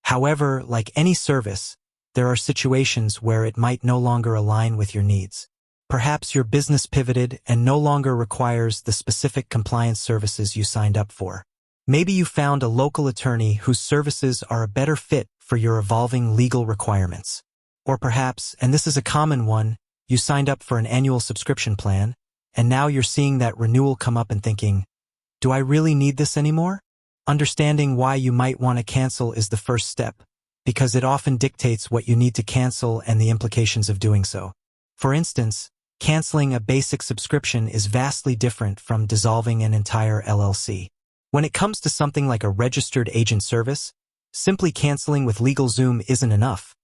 However, like any service, there are situations where it might no longer align with your needs. Perhaps your business pivoted and no longer requires the specific compliance services you signed up for. Maybe you found a local attorney whose services are a better fit for your evolving legal requirements. Or perhaps, and this is a common one, you signed up for an annual subscription plan, and now you're seeing that renewal come up and thinking, do I really need this anymore? Understanding why you might want to cancel is the first step, because it often dictates what you need to cancel and the implications of doing so. For instance, canceling a basic subscription is vastly different from dissolving an entire LLC. When it comes to something like a registered agent service, simply canceling with LegalZoom isn't enough.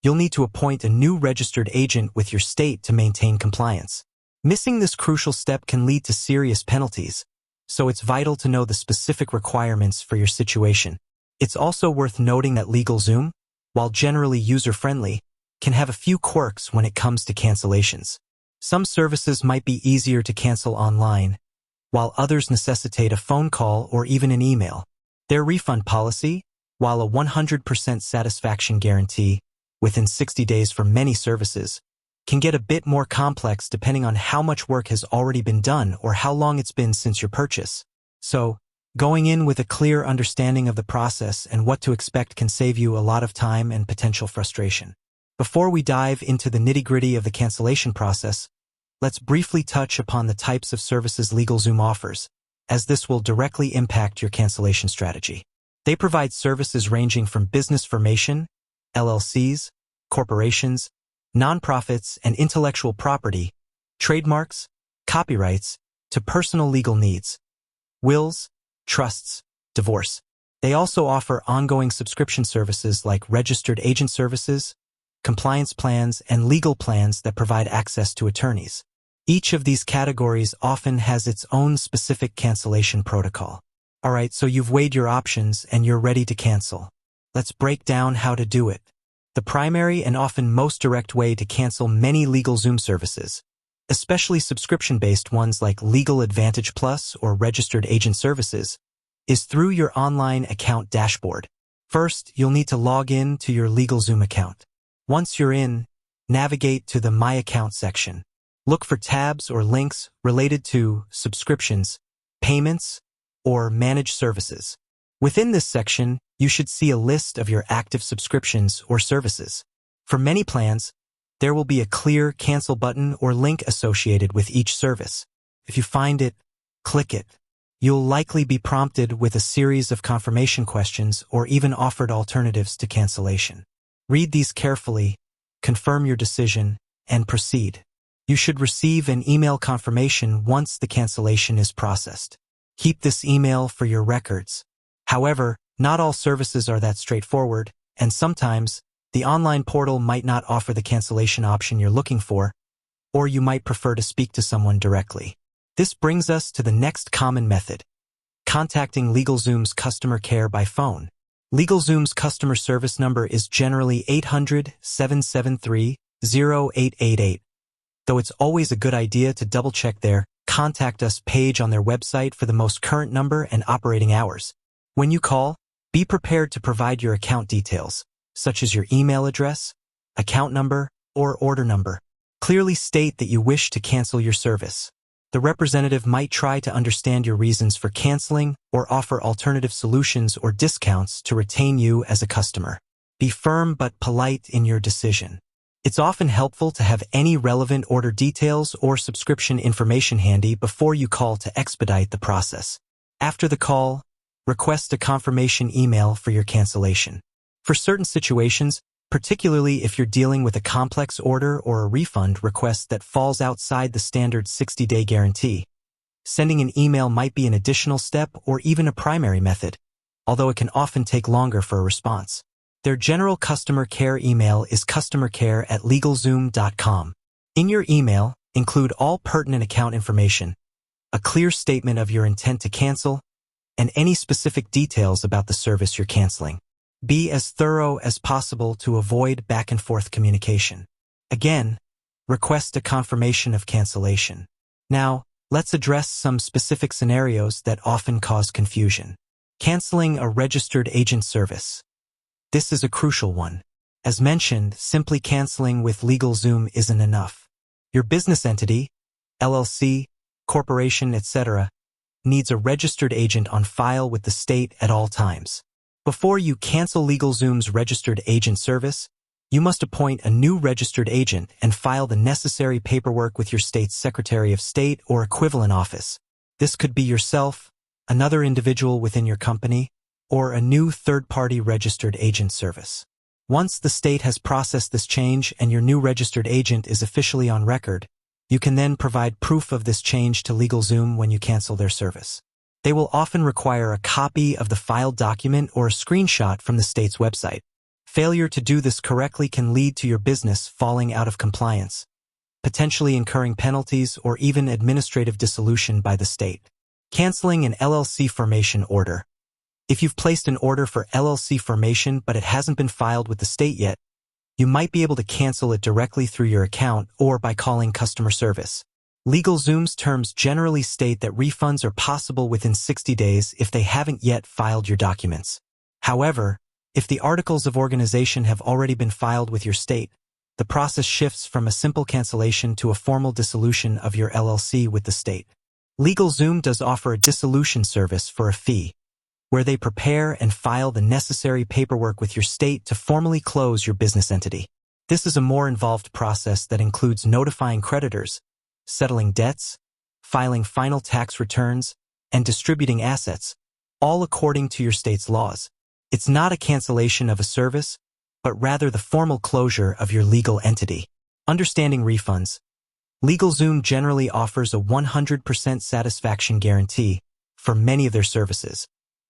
You'll need to appoint a new registered agent with your state to maintain compliance. Missing this crucial step can lead to serious penalties, so it's vital to know the specific requirements for your situation. It's also worth noting that LegalZoom, while generally user-friendly, can have a few quirks when it comes to cancellations. Some services might be easier to cancel online, while others necessitate a phone call or even an email. Their refund policy, while a 100% satisfaction guarantee within 60 days for many services, can get a bit more complex depending on how much work has already been done or how long it's been since your purchase. So, going in with a clear understanding of the process and what to expect can save you a lot of time and potential frustration. Before we dive into the nitty-gritty of the cancellation process, let's briefly touch upon the types of services LegalZoom offers, as this will directly impact your cancellation strategy. They provide services ranging from business formation, LLCs, corporations, nonprofits, and intellectual property, trademarks, copyrights, to personal legal needs, wills, trusts, divorce. They also offer ongoing subscription services like registered agent services, compliance plans, and legal plans that provide access to attorneys. Each of these categories often has its own specific cancellation protocol. Alright, so you've weighed your options and you're ready to cancel. Let's break down how to do it. The primary and often most direct way to cancel many LegalZoom services, especially subscription-based ones like Legal Advantage Plus or Registered Agent Services, is through your online account dashboard. First, you'll need to log in to your LegalZoom account. Once you're in, navigate to the My Account section. Look for tabs or links related to subscriptions, payments, or managed services. Within this section, you should see a list of your active subscriptions or services. For many plans, there will be a clear cancel button or link associated with each service. If you find it, click it. You'll likely be prompted with a series of confirmation questions or even offered alternatives to cancellation. Read these carefully, confirm your decision, and proceed. You should receive an email confirmation once the cancellation is processed. Keep this email for your records. However, not all services are that straightforward, and sometimes, the online portal might not offer the cancellation option you're looking for, or you might prefer to speak to someone directly. This brings us to the next common method: contacting LegalZoom's customer care by phone. LegalZoom's customer service number is generally 800-773-0888. Though it's always a good idea to double-check their Contact Us page on their website for the most current number and operating hours. When you call, be prepared to provide your account details, such as your email address, account number, or order number. Clearly state that you wish to cancel your service. The representative might try to understand your reasons for canceling or offer alternative solutions or discounts to retain you as a customer. Be firm but polite in your decision. It's often helpful to have any relevant order details or subscription information handy before you call to expedite the process. After the call, request a confirmation email for your cancellation. For certain situations, particularly if you're dealing with a complex order or a refund request that falls outside the standard 60-day guarantee, sending an email might be an additional step or even a primary method, although it can often take longer for a response. Their general customer care email is customercare@legalzoom.com. In your email, include all pertinent account information, a clear statement of your intent to cancel, and any specific details about the service you're canceling. Be as thorough as possible to avoid back-and-forth communication. Again, request a confirmation of cancellation. Now, let's address some specific scenarios that often cause confusion. Canceling a registered agent service. This is a crucial one. As mentioned, simply canceling with LegalZoom isn't enough. Your business entity, LLC, corporation, etc., needs a registered agent on file with the state at all times. Before you cancel LegalZoom's registered agent service, you must appoint a new registered agent and file the necessary paperwork with your state's Secretary of State or equivalent office. This could be yourself, another individual within your company, or a new third-party registered agent service. Once the state has processed this change and your new registered agent is officially on record, you can then provide proof of this change to LegalZoom when you cancel their service. They will often require a copy of the filed document or a screenshot from the state's website. Failure to do this correctly can lead to your business falling out of compliance, potentially incurring penalties or even administrative dissolution by the state. Canceling an LLC formation order. If you've placed an order for LLC formation but it hasn't been filed with the state yet, you might be able to cancel it directly through your account or by calling customer service. LegalZoom's terms generally state that refunds are possible within 60 days if they haven't yet filed your documents. However, if the articles of organization have already been filed with your state, the process shifts from a simple cancellation to a formal dissolution of your LLC with the state. LegalZoom does offer a dissolution service for a fee, where they prepare and file the necessary paperwork with your state to formally close your business entity. This is a more involved process that includes notifying creditors, settling debts, filing final tax returns, and distributing assets, all according to your state's laws. It's not a cancellation of a service, but rather the formal closure of your legal entity. Understanding refunds. LegalZoom generally offers a 100% satisfaction guarantee for many of their services,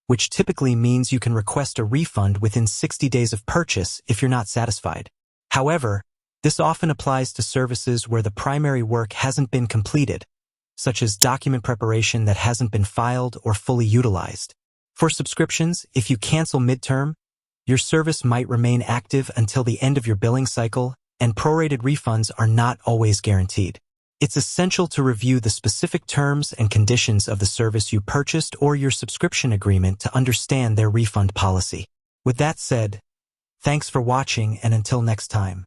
which typically means you can request a refund within 60 days of purchase if you're not satisfied. However, this often applies to services where the primary work hasn't been completed, such as document preparation that hasn't been filed or fully utilized. For subscriptions, if you cancel midterm, your service might remain active until the end of your billing cycle, and prorated refunds are not always guaranteed. It's essential to review the specific terms and conditions of the service you purchased or your subscription agreement to understand their refund policy. With that said, thanks for watching, and until next time.